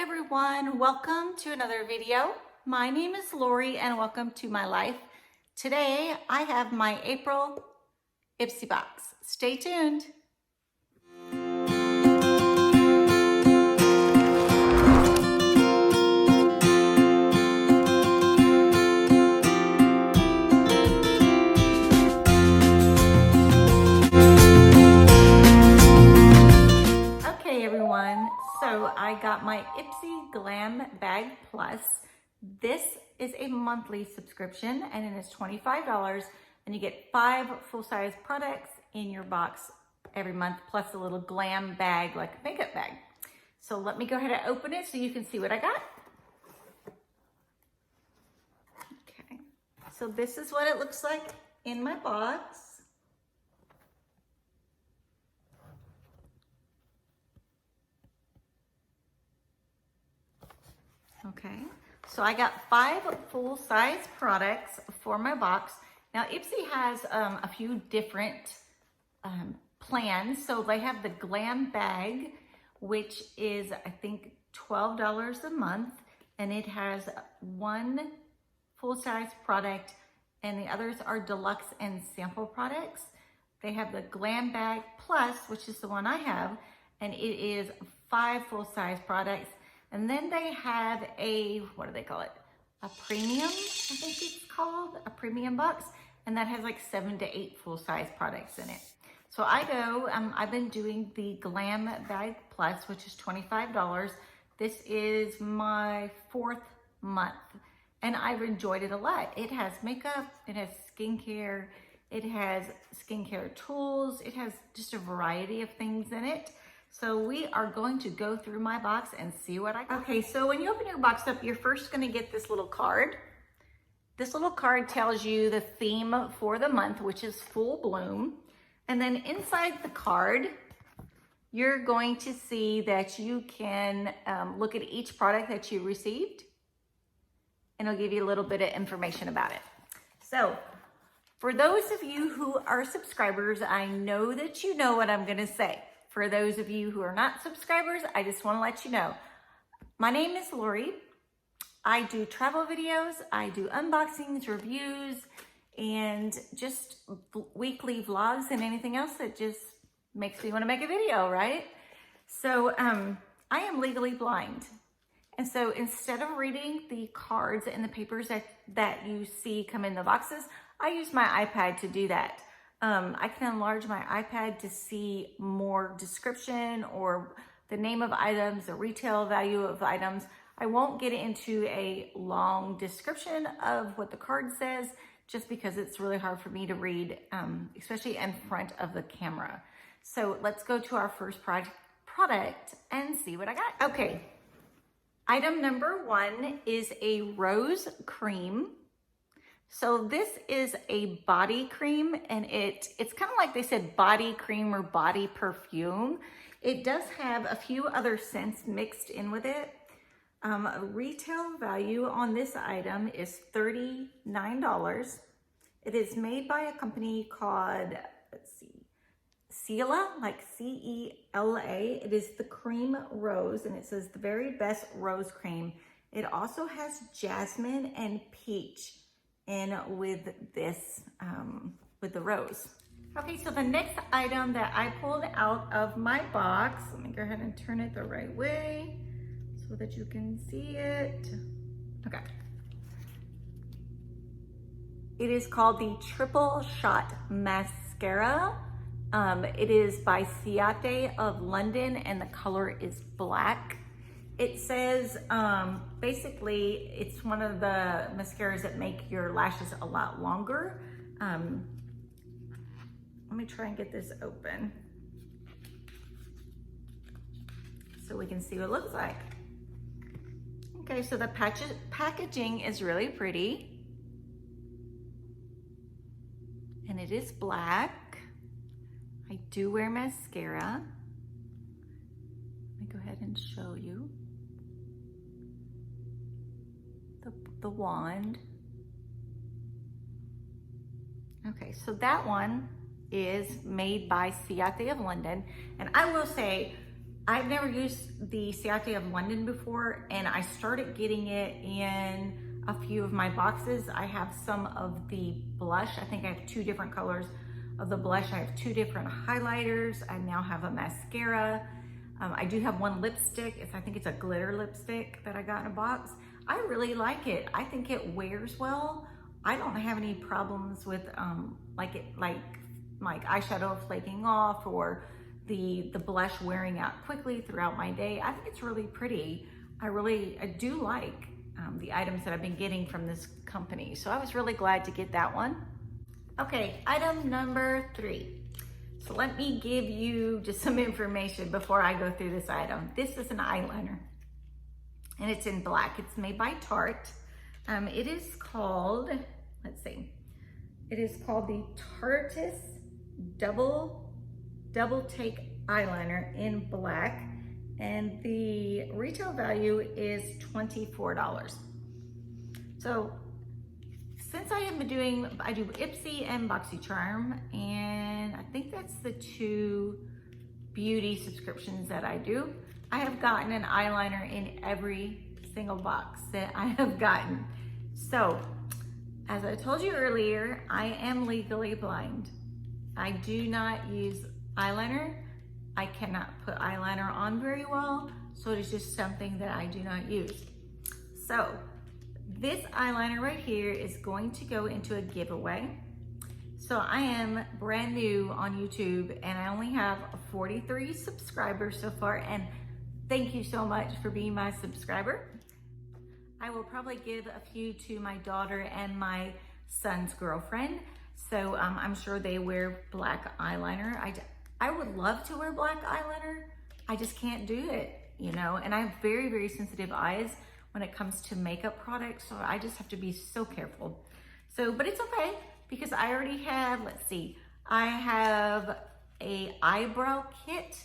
everyone, welcome to another video. My name is Lori and welcome to my life. Today I have my April IPSY box. Stay tuned. Okay everyone, so I got my IPSY Glam Bag Plus. This is a monthly subscription and it is $25 and you get 5 full-size products in your box every month plus a little glam bag like a makeup bag. So let me go ahead and open it so you can see what I got. Okay, so this is what it looks like in my box. Okay, so I got 5 full-size products for my box. Now IPSY has a few different plans. So they have the glam bag, which is I think $12 a month, and it has 1 full-size product and the others are deluxe and sample products. They have the Glam Bag Plus, which is the one I have, and it is 5 full-size products. And then they have a, what do they call it? A premium, I think it's called, a premium box. And that has like 7 to 8 full-size products in it. So I've been doing the Glam Bag Plus, which is $25. This is my 4th month and I've enjoyed it a lot. It has makeup, it has skincare, it has skincare tools, it has just a variety of things in it. So we are going to go through my box and see what I got. Okay, so when you open your box up, you're first gonna get this little card. This little card tells you the theme for the month, which is Full Bloom. And then inside the card, you're going to see that you can look at each product that you received, and it'll give you a little bit of information about it. So for those of you who are subscribers, I know that you know what I'm gonna say. For those of you who are not subscribers, I just want to let you know. My name is Lori. I do travel videos, I do unboxings, reviews, and just weekly vlogs and anything else that just makes me want to make a video, right? So I am legally blind. And so instead of reading the cards and the papers that you see come in the boxes, I use my iPad to do that. I can enlarge my iPad to see more description or the name of items, the retail value of items. I won't get into a long description of what the card says just because it's really hard for me to read, especially in front of the camera. So let's go to our first product and see what I got. Okay, item number 1 is a rose cream. So this is a body cream, and it's kind of like they said body cream or body perfume. It does have a few other scents mixed in with it. Retail value on this item is $39. It is made by a company called, let's see, Cela, like C-E-L-A. It is the cream rose, and it says the very best rose cream. It also has jasmine and peach in with this, with the rose. Okay, so the next item that I pulled out of my box, let me go ahead and turn it the right way so that you can see it. Okay. It is called the Triple Shot Mascara. It is by Ciate of London and the color is black. It says, basically, it's one of the mascaras that make your lashes a lot longer. Let me try and get this open so we can see what it looks like. Okay, so the packaging is really pretty. And it is black. I do wear mascara. Let me go ahead and show you. The wand. Okay, so that one is made by Ciate of London, and I will say I've never used the Ciate of London before, and I started getting it in a few of my boxes. I have some of the blush. I think I have 2 different colors of the blush. I have 2 different highlighters. I now have a mascara. I do have 1 lipstick. I think it's a glitter lipstick that I got in a box. I really like it. I think it wears well. I don't have any problems with like eyeshadow flaking off or the blush wearing out quickly throughout my day. I think it's really pretty. I do like the items that I've been getting from this company. So I was really glad to get that one. Okay, item number 3. So let me give you just some information before I go through this item. This is an eyeliner, and it's in black. It's made by Tarte. It is called, let's see, it is called the Tarte's Double Take Eyeliner in black, and the retail value is $24. So since I do IPSY and BOXYCHARM, and I think that's the 2 beauty subscriptions that I do. I have gotten an eyeliner in every single box that I have gotten. So, as I told you earlier, I am legally blind. I do not use eyeliner. I cannot put eyeliner on very well, so it is just something that I do not use. So, this eyeliner right here is going to go into a giveaway. So I am brand new on YouTube, and I only have 43 subscribers so far, and thank you so much for being my subscriber. I will probably give a few to my daughter and my son's girlfriend. So I'm sure they wear black eyeliner. I would love to wear black eyeliner. I just can't do it, you know, and I have very, very sensitive eyes when it comes to makeup products. So I just have to be so careful. So, but it's okay because I already have, let's see, I have a eyebrow kit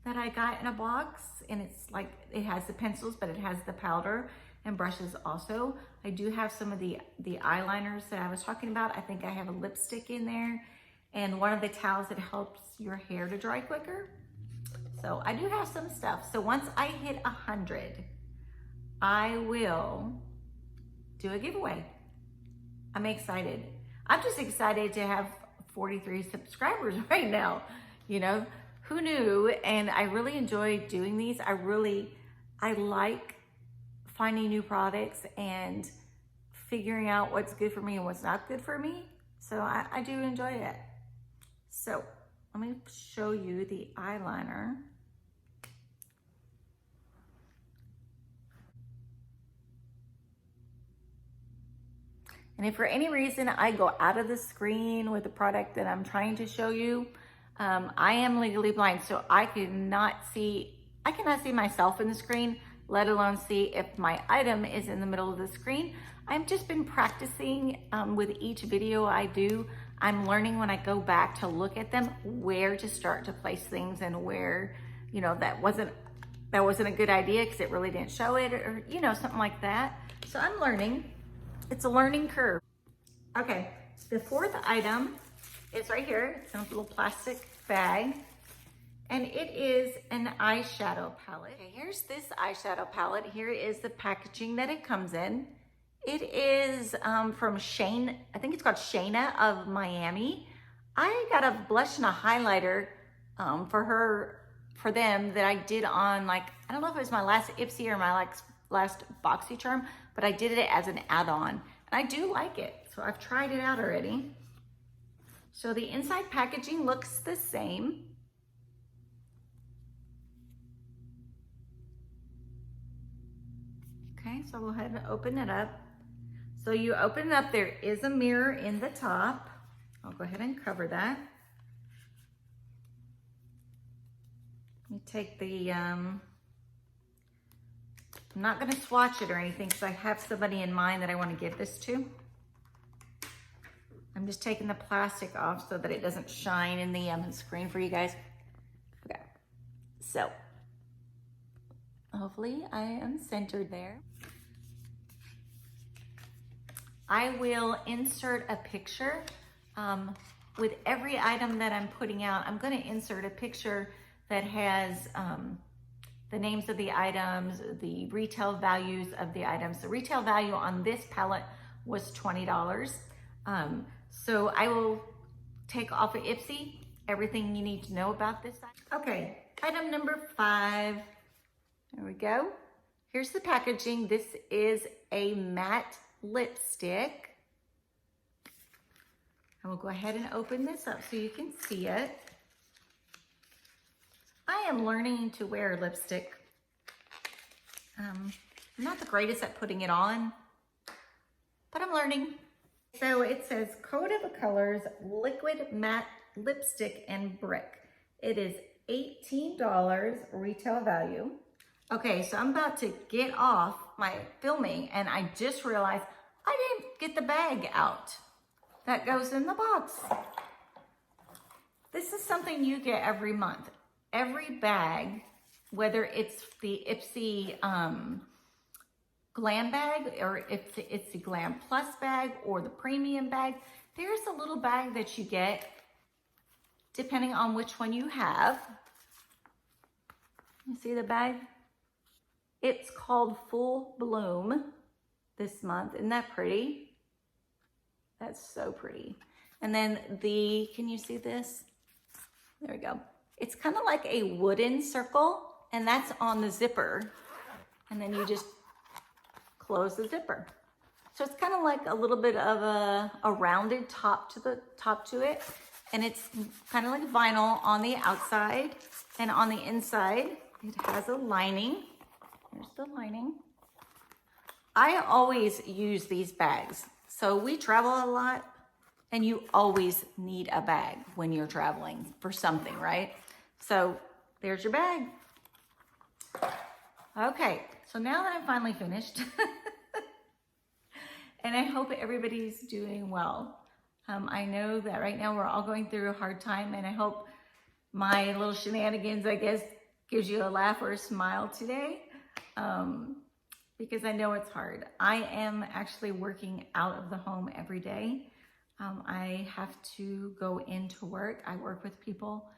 that I got in a box, and it's like, it has the pencils, but it has the powder and brushes also. I do have some of the eyeliners that I was talking about. I think I have a lipstick in there, and one of the towels that helps your hair to dry quicker. So I do have some stuff. So once I hit 100, I will do a giveaway. I'm excited. I'm just excited to have 43 subscribers right now. You know, who knew? And I really enjoy doing these. I like finding new products and figuring out what's good for me and what's not good for me. So I do enjoy it. So let me show you the eyeliner. And if for any reason I go out of the screen with the product that I'm trying to show you, I am legally blind, so I cannot see myself in the screen, let alone see if my item is in the middle of the screen. I've just been practicing with each video I do. I'm learning when I go back to look at them where to start to place things and where, you know, that wasn't a good idea because it really didn't show it, or, you know, something like that. So I'm learning. It's a learning curve. Okay, the 4th item is right here. It's in a little plastic bag, and it is an eyeshadow palette. Okay, here's this eyeshadow palette. Here is the packaging that it comes in. It is from Shane, I think it's called Shayna of Miami. I got a blush and a highlighter for them that I did on, like, I don't know if it was my last IPSY or my last BOXYCHARM, but I did it as an add-on, and I do like it. So I've tried it out already. So the inside packaging looks the same. Okay, so we'll go ahead and open it up. So you open it up, there is a mirror in the top. I'll go ahead and cover that. Let me take the, I'm not gonna swatch it or anything because I have somebody in mind that I wanna give this to. I'm just taking the plastic off so that it doesn't shine in the screen for you guys. Okay, so hopefully I am centered there. I will insert a picture with every item that I'm putting out. I'm gonna insert a picture that has the names of the items, the retail values of the items. The retail value on this palette was $20. So I will take off of IPSY everything you need to know about this. Okay, item number 5. There we go. Here's the packaging. This is a matte lipstick. I will go ahead and open this up so you can see it. I am learning to wear lipstick. I'm not the greatest at putting it on, but I'm learning. So it says Code of Colors Liquid Matte Lipstick and Brick. It is $18 retail value. Okay, so I'm about to get off my filming and I just realized I didn't get the bag out that goes in the box. This is something you get every month. Every bag, whether it's the IPSY Glam bag or if it's the Glam Plus bag or the premium bag, there's a little bag that you get depending on which one you have. You see the bag? It's called Full Bloom this month. Isn't that pretty? That's so pretty. And then can you see this? There we go. It's kind of like a wooden circle, and that's on the zipper. And then you just close the zipper. So it's kind of like a little bit of a rounded top to it. And it's kind of like vinyl on the outside, and on the inside, it has a lining. There's the lining. I always use these bags. So we travel a lot, and you always need a bag when you're traveling for something, right? So there's your bag. Okay, so now that I'm finally finished, and I hope everybody's doing well. I know that right now we're all going through a hard time, and I hope my little shenanigans, I guess, gives you a laugh or a smile today, because I know it's hard. I am actually working out of the home every day. I have to go into work. I work with people,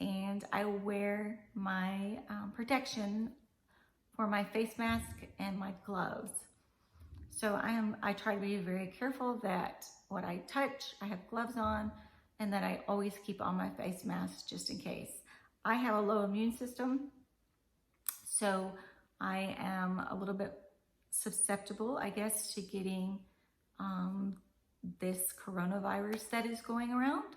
and I wear my protection for my face mask and my gloves. So I try to be very careful that what I touch, I have gloves on, and that I always keep on my face mask just in case. I have a low immune system, so I am a little bit susceptible, I guess, to getting this coronavirus that is going around.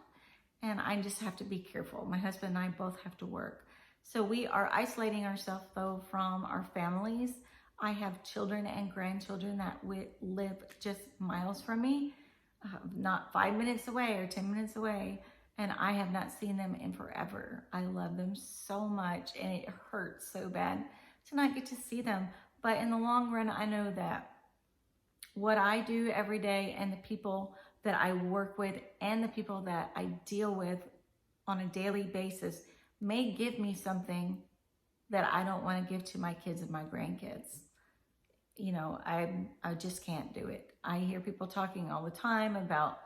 And I just have to be careful. My husband and I both have to work. So we are isolating ourselves, though, from our families. I have children and grandchildren that live just miles from me, not 5 minutes away or 10 minutes away. And I have not seen them in forever. I love them so much, and it hurts so bad to not get to see them. But in the long run, I know that what I do every day and the people that I work with and the people that I deal with on a daily basis may give me something that I don't want to give to my kids and my grandkids. You know, I just can't do it. I hear people talking all the time about,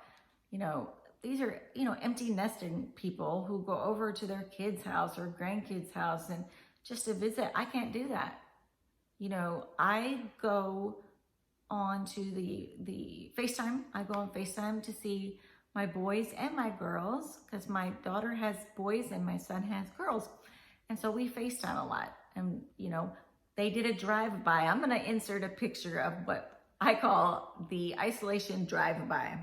these are, empty nesting people who go over to their kid's house or grandkids' house and just to visit. I can't do that. I go on to the FaceTime. I go on FaceTime to see my boys and my girls, because my daughter has boys and my son has girls. And so we FaceTime a lot. And, they did a drive-by. I'm going to insert a picture of what I call the isolation drive-by.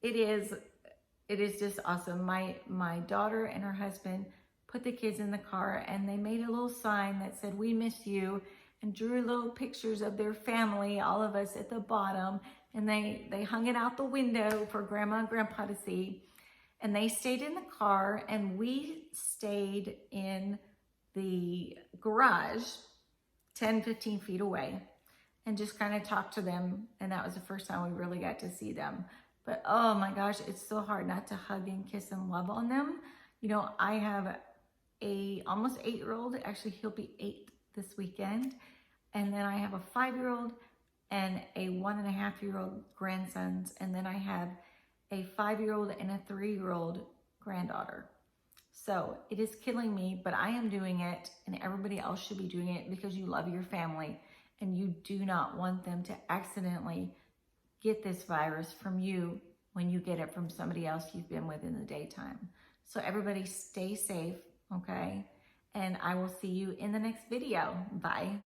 It is just awesome. My daughter and her husband put the kids in the car, and they made a little sign that said, "We miss you," and drew little pictures of their family, all of us at the bottom. And they hung it out the window for Grandma and Grandpa to see. And they stayed in the car, and we stayed in the garage 10, 15 feet away and just kind of talked to them. And that was the first time we really got to see them. But oh my gosh, it's so hard not to hug and kiss and love on them. I have a almost 8-year-old. Actually, he'll be 8 this weekend. And then I have a 5-year-old and a 1.5-year-old grandsons. And then I have a 5-year-old and a 3-year-old granddaughter. So it is killing me, but I am doing it, and everybody else should be doing it because you love your family and you do not want them to accidentally get this virus from you when you get it from somebody else you've been with in the daytime. So everybody stay safe, okay? And I will see you in the next video. Bye.